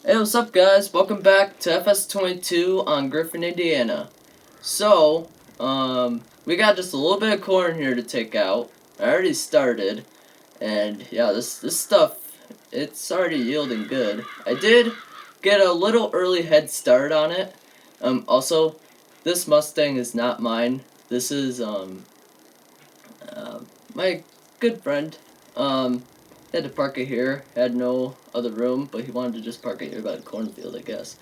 Hey, what's up guys? Welcome back to FS22 on Griffin, Indiana. So, we got just a little bit of corn here to take out. I already started, and yeah, this stuff, it's already yielding good. I did get a little early head start on it. Also, this Mustang is not mine. This is, my good friend. Had to park it here, had no other room, but he wanted to just park it here by the cornfield, I guess.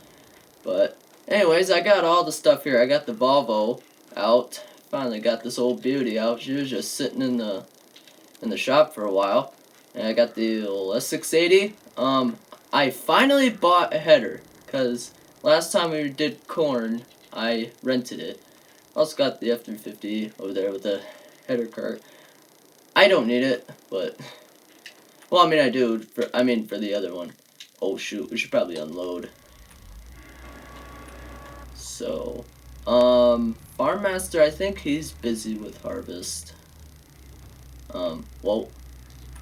But, anyways, I got all the stuff here. I got the Volvo out. Finally got this old beauty out. She was just sitting in the shop for a while. And I got the old S680. I finally bought a header, because last time we did corn, I rented it. Also got the F350 over there with the header cart. I don't need it, but... Well, I mean, I do. For the other one. Oh, shoot. We should probably unload. So, Farm Master, I think he's busy with harvest.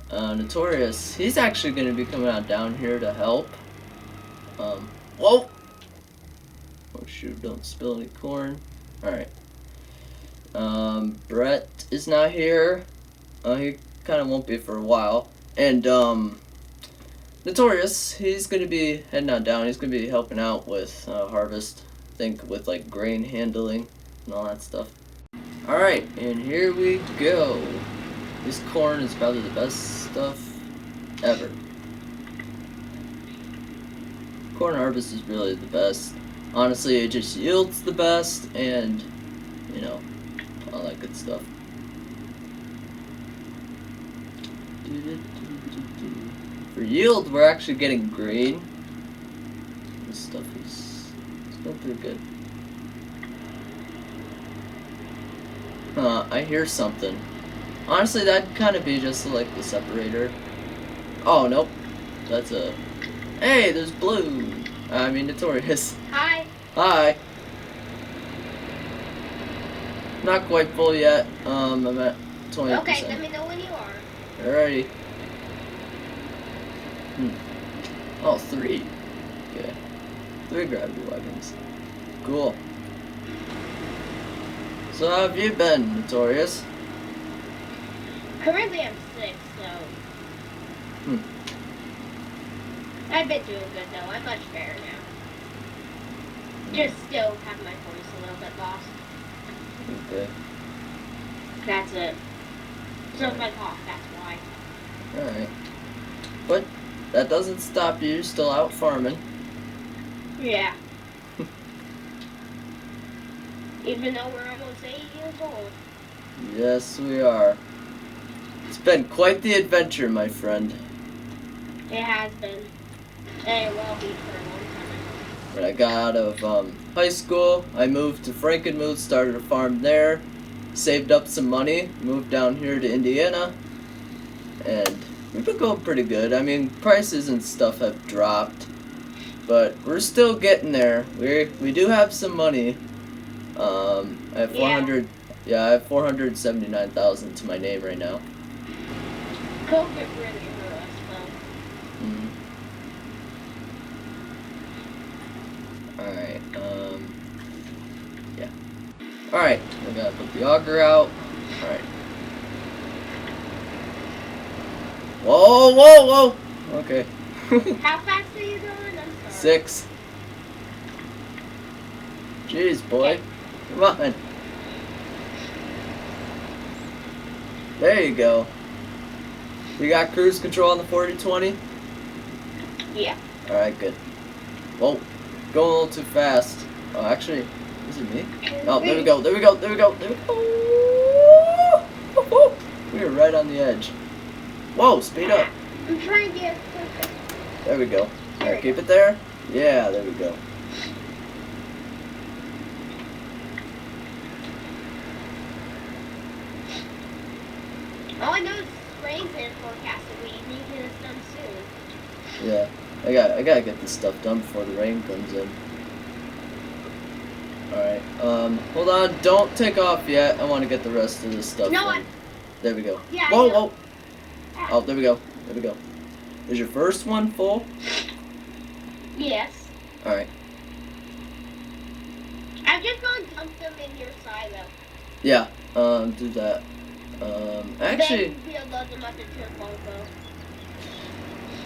Notorious, he's actually going to be coming out down here to help. Whoa! Oh, shoot. Don't spill any corn. Alright. Brett is not here. He kind of won't be for a while. And, Notorious, he's going to be heading on down. He's going to be helping out with harvest. I think with, like, grain handling and all that stuff. Alright, and here we go. This corn is probably the best stuff ever. Corn harvest is really the best. Honestly, it just yields the best and, you know, all that good stuff. For yield, we're actually getting green. This stuff is still pretty good. I hear something. Honestly, that'd kind of be just like the separator. Oh, nope. That's a... Hey, there's Blue. I mean, Notorious. Hi. Hi. Not quite full yet. I'm at 20%. Okay, let me know when you are. Alrighty. Oh, 3. Okay. 3 gravity wagons. Cool. So how have you been, Notorious? Currently I'm 6, so... I've been doing good though. I'm much better now. Just still have my voice a little bit lost. Okay. That's it. So if I cough, that's why. Alright. But that doesn't stop you. You're still out farming. Yeah. Even though we're almost 8 years old. Yes, we are. It's been quite the adventure, my friend. It has been. And it will be for a long time. When I got out of high school, I moved to Frankenmuth, started a farm there, saved up some money, moved down here to Indiana, and we've been going pretty good. I mean, prices and stuff have dropped, but we're still getting there. We do have some money. I have 400. Yeah, I have 479,000 to my name right now. COVID really hurt us though. Alright, yeah. Alright, I gotta put the auger out. Alright. Whoa, whoa, whoa! Okay. How fast are you going? I'm sorry. 6. Jeez, boy. Okay. Come on. There you go. You got cruise control on the 40-20? Yeah. Alright, good. Whoa. Going a little too fast. Oh, actually, is it me? Oh, there we go, there we go, there we go, there we go. We were right on the edge. Whoa, speed up. I'm trying to get perfect. There we go. Alright, keep it there. Yeah, there we go. All I know is rain's in forecast that we need to get this done soon. Yeah, I gotta get this stuff done before the rain comes in. Alright, hold on, don't take off yet. I want to get the rest of this stuff done. There we go. Yeah, whoa, whoa. Oh, there we go. There we go. Is your first one full? Yes. Alright. I'm just going to dump them in your silo. Yeah, do that. Actually... Then we'll load them up into a Volvo.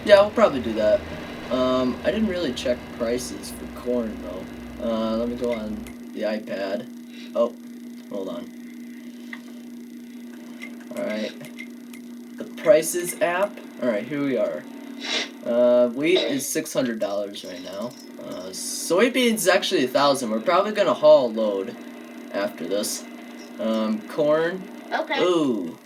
Yeah, we'll probably do that. I didn't really check prices for corn, though. Let me go on the iPad. Oh, hold on. Alright. The prices app. Alright, here we are. Wheat is $600 right now. Soybeans is actually $1,000. We're probably gonna haul a load after this. Corn. Okay. Ooh.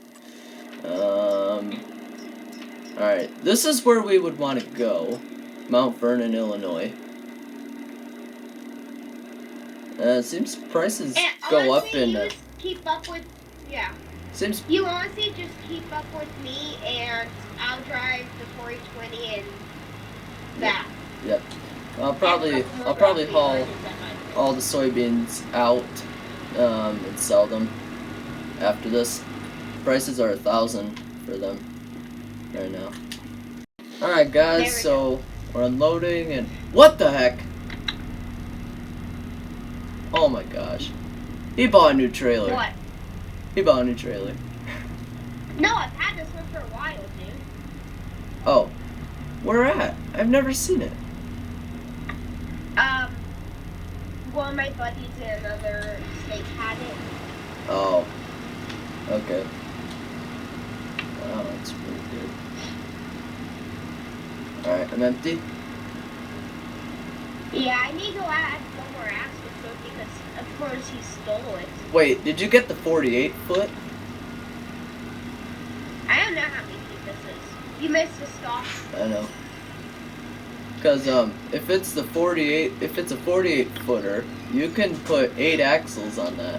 Alright, this is where we would want to go. Mount Vernon, Illinois. Seems prices And go honestly, up in... you just keep up with... Yeah. Seems... You honestly just keep up with me, and I'll drive the 420 and that. Yep. I'll probably haul all the soybeans out and sell them after this. Prices are $1,000 for them right now. Alright guys, so we're unloading and what the heck? Oh my gosh. He bought a new trailer. What? He bought a new trailer. No, I've had this one for a while, dude. Oh. Where at? I've never seen it. One of my buddies in another state had it. Oh. Okay. Wow, that's really good. Alright, I'm empty. Yeah, I need to add one more axle to it because, of course, he stole it. Wait, did you get the 48 foot? I don't know how many feet this is. You missed a stop. I know. Cause if it's the 48, if it's a 48 footer, you can put 8 axles on that.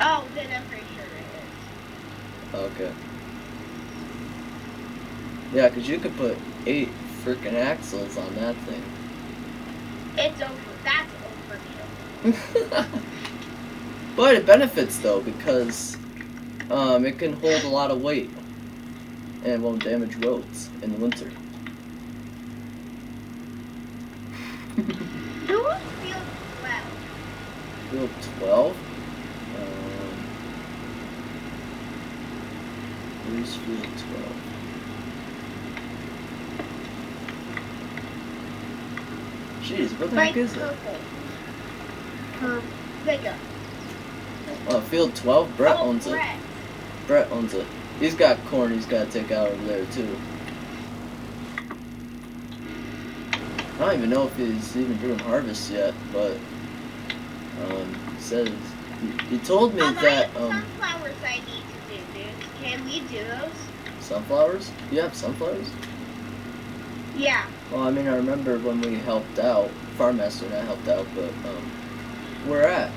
Oh, then I'm pretty sure it is. Okay. Yeah, cause you could put 8 freaking axles on that thing. It's over. That's overkill. But it benefits though because it can hold a lot of weight and won't damage roads in the winter. Who's field 12? Field 12? Where's field 12? Jeez, what the heck is it? Bigger. Oh, field 12? Brett owns it. Brett. Brett owns it. He's got corn he's got to take out over there too. I don't even know if he's even doing harvest yet, but he says he told me that sunflowers I need to do, dude. Can we do those? Sunflowers? You have sunflowers? Yeah. Well, I mean, I remember when we helped out, Farm Master and I helped out, but where at?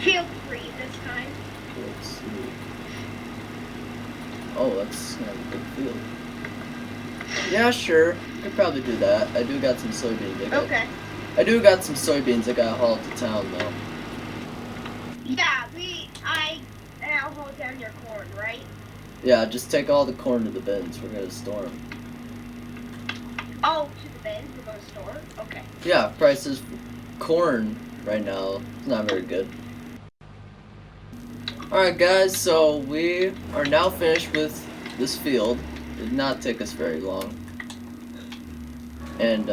Field 3 this time. Let's see. Oh, that's kind of a good field. Yeah, sure. Could probably do that. I do got some soybeans. I do got some soybeans I gotta haul to town though. Yeah, I'll hold down your corn, right? Yeah, just take all the corn to the bins. We're gonna store them. Oh, to the bins? We're gonna store? Okay. Yeah, prices for corn right now is not very good. Alright guys, so we are now finished with this field. It did not take us very long. And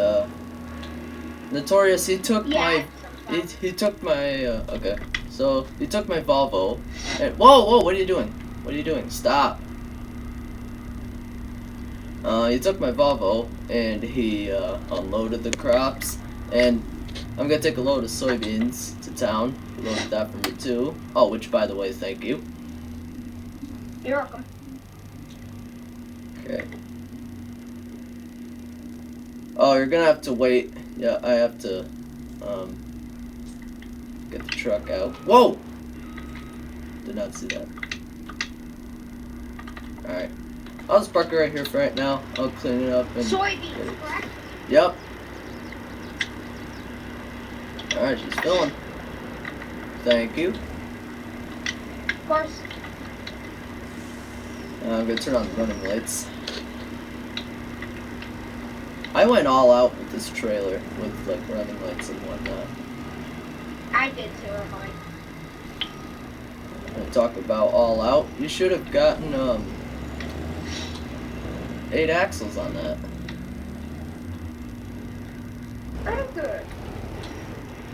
Notorious, he took my okay. So he took my Volvo and whoa, what are you doing? What are you doing? Stop. He took my Volvo and he unloaded the crops, and I'm gonna take a load of soybeans to town. He loaded that for me too. Oh, which by the way, thank you. You're welcome. Okay. Oh, you're gonna have to wait. Yeah, I have to get the truck out. Whoa! Did not see that. Alright. I'll just park it right here for right now. I'll clean it up and... Soybeans, correct? Yep. Alright, she's filling. Thank you. Of course. I'm gonna turn on the running lights. I went all out with this trailer with like running lights and whatnot. I did too, or mine. And talk about all out. You should have gotten 8 axles on that. I'm good.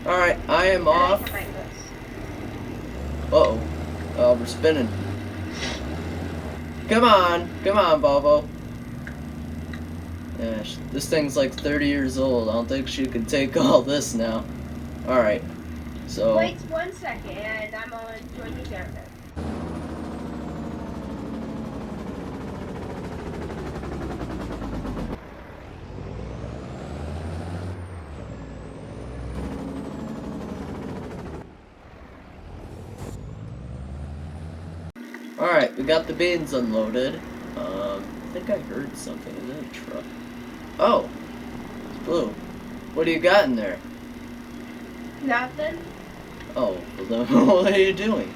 Alright, I am off. Uh-oh. Oh, we're spinning. Come on, Volvo. Yeah, this thing's like 30 years old. I don't think she can take all this now. Alright, so... Wait 1 second, and I'm on 27. Alright, we got the beans unloaded. I think I heard something. Is that a truck? Oh! It's Blue. What do you got in there? Nothing. Oh, well then what are you doing?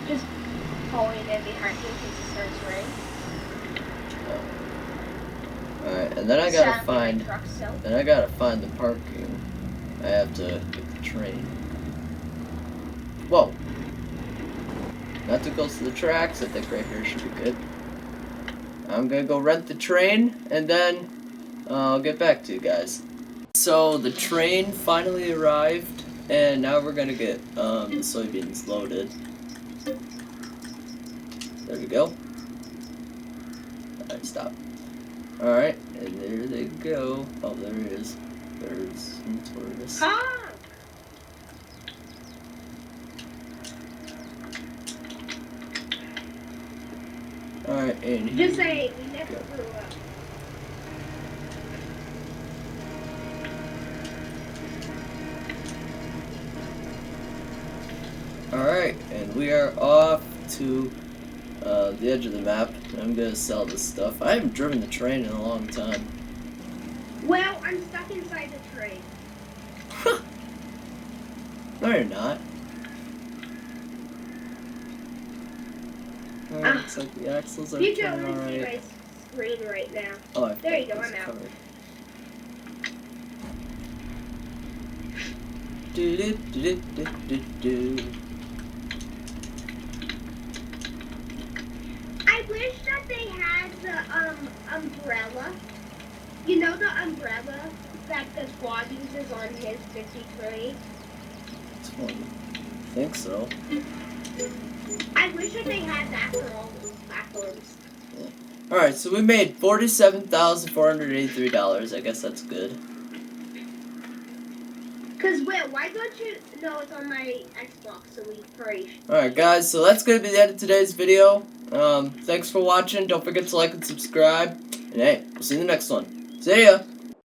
Just pulling it behind you because it starts raining. Oh. Alright, and then I gotta find... Then I gotta find the parking. I have to get the train. Whoa! Not too close to the tracks. I think right here should be good. I'm gonna go rent the train, and then I'll get back to you guys. So the train finally arrived, and now we're gonna get the soybeans loaded. There we go. Alright, stop. Alright, and there they go. Oh, there it is. There's notorious. Ah! Alright, and here. Just say we never grew up. Alright, and we are off to the edge of the map. I'm gonna sell this stuff. I haven't driven the train in a long time. Well, I'm stuck inside the train. No, you're not. Looks like the axles are You turning don't want to see alright. my screen right now. Oh, I There you go, think I'm it's out. covered. Do do do do do do. I wish that they had the umbrella. You know the umbrella that the squad uses on his 53? It's funny. I think so. I wish that they had that for all the platforms. Yeah. Alright, so we made $47,483. I guess that's good. Cause Will, why don't you? No, it's on my Xbox, so we free. Alright guys, so that's gonna be the end of today's video. Thanks for watching. Don't forget to like and subscribe. And hey, we'll see you in the next one. See ya!